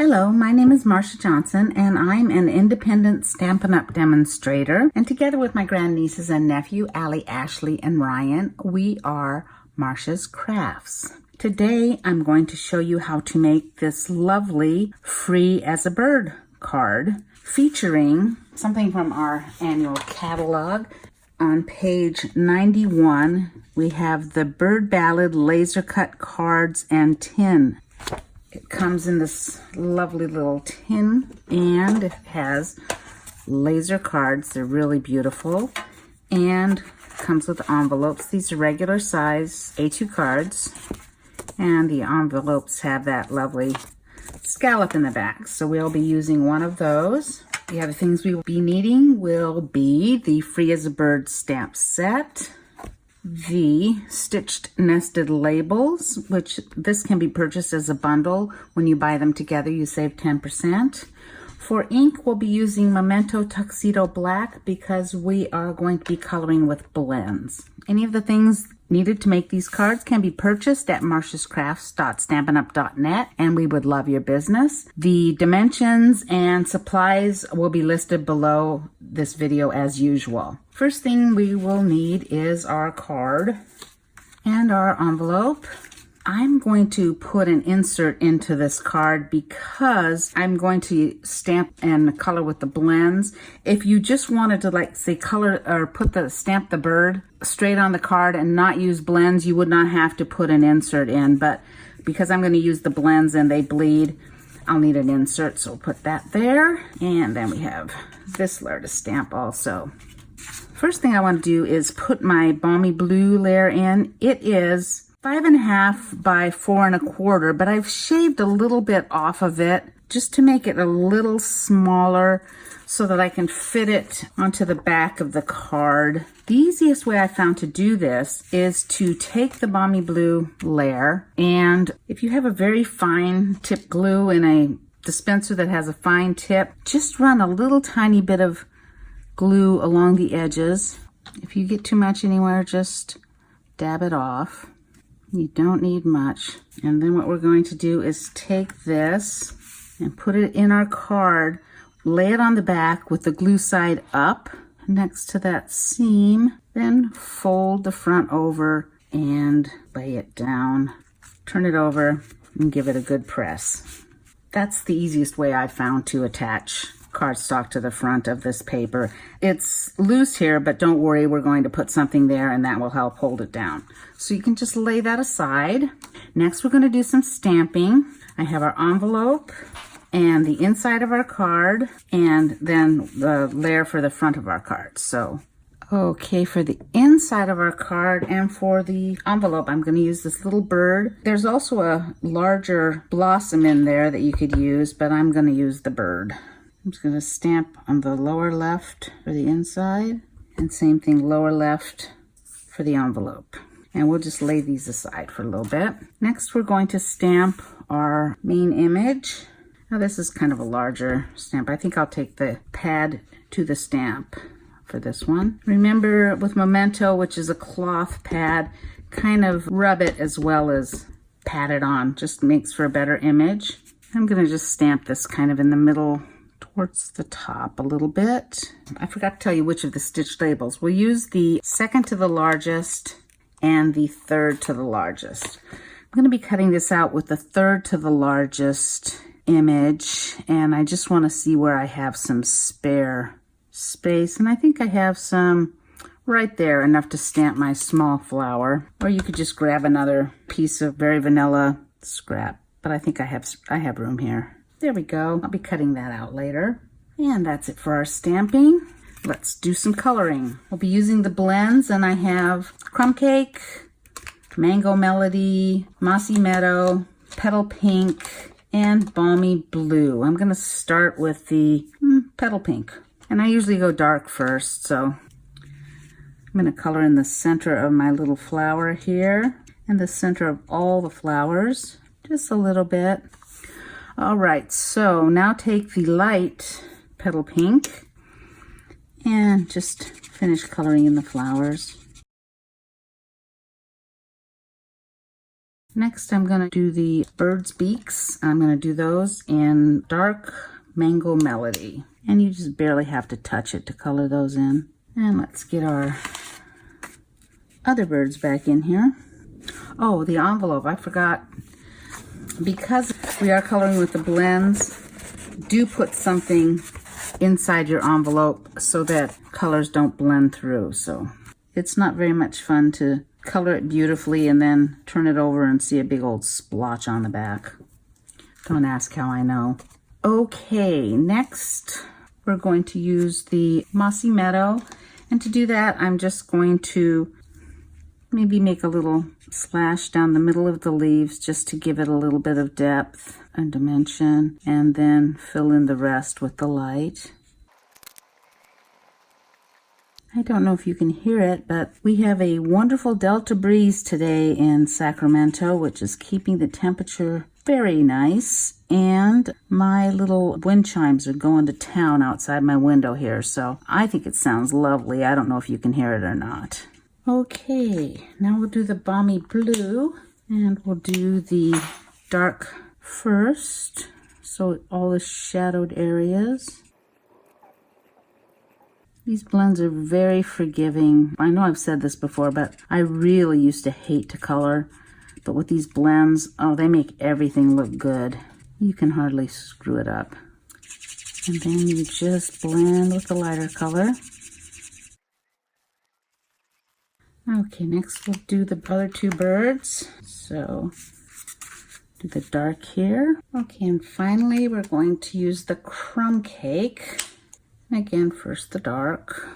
Hello, my name is Marcia Johnson, and I'm an independent Stampin' Up! Demonstrator. And together with my grandnieces and nephew, Allie, Ashley, and Ryan, we are Marcia's Crafts. Today, I'm going to show you how to make this lovely Free as a Bird card featuring something from our annual catalog. On page 91, we have the Bird Ballad laser cut cards and tin. It comes in this lovely little tin, and it has laser cards. They're really beautiful, and comes with envelopes. These are regular size A2 cards, and the envelopes have that lovely scallop in the back. So we'll be using one of those. The other things we will be needing will be the Free as a Bird stamp set, the stitched nested labels, which this can be purchased as a bundle. When you buy them together, you save 10%. For ink, we'll be using Memento Tuxedo Black because we are going to be coloring with blends. Any of the things needed to make these cards can be purchased at marciascrafts.stampinup.net, and we would love your business. The dimensions and supplies will be listed below this video as usual. First thing we will need is our card and our envelope. I'm going to put an insert into this card because I'm going to stamp and color with the blends. If you just wanted to, like, say, color or stamp the bird straight on the card and not use blends, you would not have to put an insert in. But because I'm going to use the blends and they bleed, I'll need an insert, so we'll put that there. And then we have this layer to stamp also. First thing I want to do is put my Balmy Blue layer in. It is 5.5 by 4.25, but I've shaved a little bit off of it just to make it a little smaller so that I can fit it onto the back of the card. The easiest way I found to do this is to take the Balmy Blue layer, and if you have a very fine tip glue in a dispenser that has a fine tip, just run a little tiny bit of glue along the edges. If you get too much anywhere, just dab it off. You don't need much. And then what we're going to do is take this and put it in our card, lay it on the back with the glue side up next to that seam, then fold the front over and lay it down. Turn it over and give it a good press. That's the easiest way I found to attach cardstock to the front of this paper. It's loose here, but don't worry, we're going to put something there and that will help hold it down. So you can just lay that aside. Next, we're going to do some stamping. I have our envelope and the inside of our card, and then the layer for the front of our card. So, okay, for the inside of our card and for the envelope, I'm going to use this little bird. There's also a larger blossom in there that you could use, but I'm going to use the bird. I'm just going to stamp on the lower left for the inside, and same thing, lower left for the envelope. And we'll just lay these aside for a little bit. Next, we're going to stamp our main image. Now, this is kind of a larger stamp. I think I'll take the pad to the stamp for this one. Remember, with Memento, which is a cloth pad, kind of rub it as well as pat it on. Just makes for a better image. I'm going to just stamp this kind of in the middle towards the top a little bit. I forgot to tell you which of the stitched labels. We'll use the second to the largest and the third to the largest. I'm going to be cutting this out with the third to the largest image, and I just want to see where I have some spare space, and I think I have some right there, enough to stamp my small flower. Or you could just grab another piece of very vanilla scrap, but I think I have room here. There we go. I'll be cutting that out later. And that's it for our stamping. Let's do some coloring. We'll be using the blends, and I have Crumb Cake, Mango Melody, Mossy Meadow, Petal Pink, and Balmy Blue. I'm going to start with the Petal Pink. And I usually go dark first, so I'm going to color in the center of my little flower here and the center of all the flowers, just a little bit. All right, so now take the light Petal Pink and just finish coloring in the flowers. Next, I'm going to do the bird's beaks. I'm going to do those in dark Mango Melody. And you just barely have to touch it to color those in. And let's get our other birds back in here. Oh, the envelope, I forgot. Because we are coloring with the blends, do put something inside your envelope so that colors don't blend through. So it's not very much fun to color it beautifully and then turn it over and see a big old splotch on the back. Don't ask how I know. Okay, next we're going to use the Mossy Meadow. And to do that, I'm just going to maybe make a little slash down the middle of the leaves just to give it a little bit of depth and dimension, and then fill in the rest with the light. I don't know if you can hear it, but we have a wonderful Delta breeze today in Sacramento, which is keeping the temperature very nice. And my little wind chimes are going to town outside my window here, so I think it sounds lovely. I don't know if you can hear it or not. Okay, now we'll do the Balmy Blue, and we'll do the dark first, so all the shadowed areas. These blends are very forgiving. I know I've said this before, but I really used to hate to color. But with these blends, oh, they make everything look good. You can hardly screw it up. And then you just blend with the lighter color. Okay, next we'll do the other two birds. So, do the dark here. Okay, and finally we're going to use the Crumb Cake. Again, first the dark,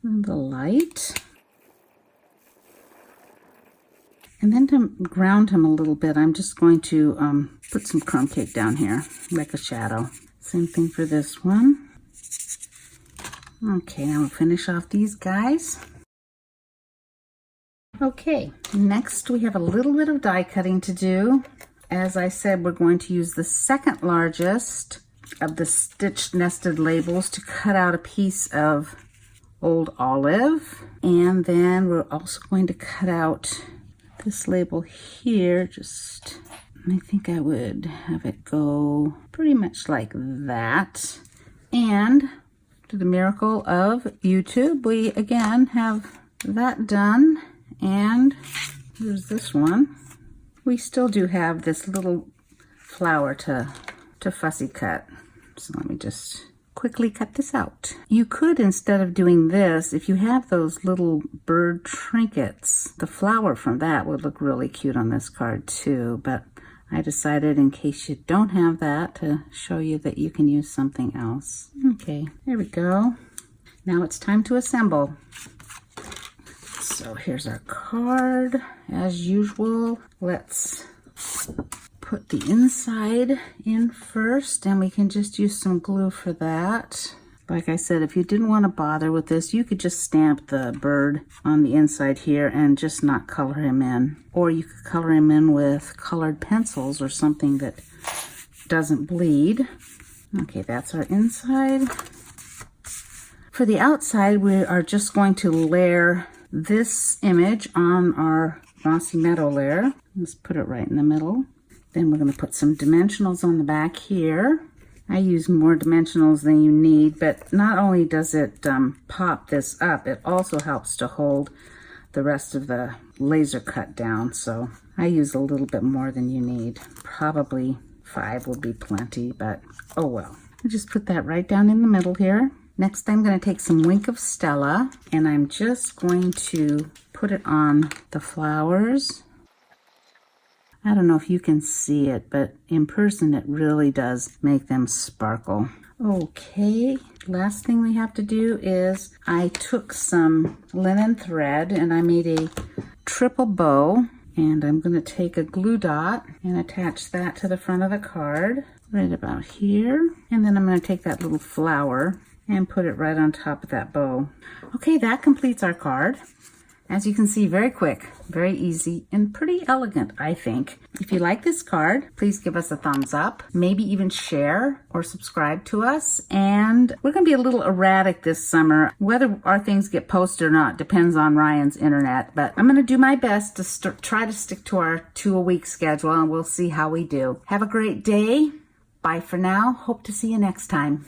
and the light. And then to ground him a little bit, I'm just going to put some Crumb Cake down here, like a shadow. Same thing for this one. Okay, now we'll finish off these guys. Okay, next we have a little bit of die cutting to do. As I said, we're going to use the second largest of the stitched nested labels to cut out a piece of Old Olive. And then we're also going to cut out this label here. Just, I think I would have it go pretty much like that. And to the miracle of YouTube, we again have that done. And here's this one. We still do have this little flower to fussy cut. So let me just quickly cut this out. You could, instead of doing this, if you have those little bird trinkets, the flower from that would look really cute on this card too. But I decided, in case you don't have that, to show you that you can use something else. Okay, there we go. Now it's time to assemble. So here's our card. As usual, let's put the inside in first, and we can just use some glue for that. Like I said, if you didn't want to bother with this, you could just stamp the bird on the inside here and just not color him in. Or you could color him in with colored pencils or something that doesn't bleed. Okay, that's our inside. For the outside, we are just going to layer this image on our Mossy Meadow layer. Let's put it right in the middle. Then we're going to put some dimensionals on the back here. I use more dimensionals than you need, but not only does it pop this up, it also helps to hold the rest of the laser cut down. So I use a little bit more than you need. Probably 5 would be plenty, but oh well. I just put that right down in the middle here. Next, I'm going to take some Wink of Stella, and I'm just going to put it on the flowers. I don't know if you can see it, but in person it really does make them sparkle. Okay, last thing we have to do is I took some linen thread and I made a triple bow, and I'm going to take a glue dot and attach that to the front of the card right about here. And then I'm going to take that little flower and put it right on top of that bow. Okay, that completes our card. As you can see, very quick, very easy, and pretty elegant, I think. If you like this card, please give us a thumbs up, maybe even share or subscribe to us. And we're going to be a little erratic this summer. Whether our things get posted or not depends on Ryan's internet, but I'm going to do my best to try to stick to our 2-a-week schedule, and we'll see how we do. Have a great day. Bye for now. Hope to see you next time.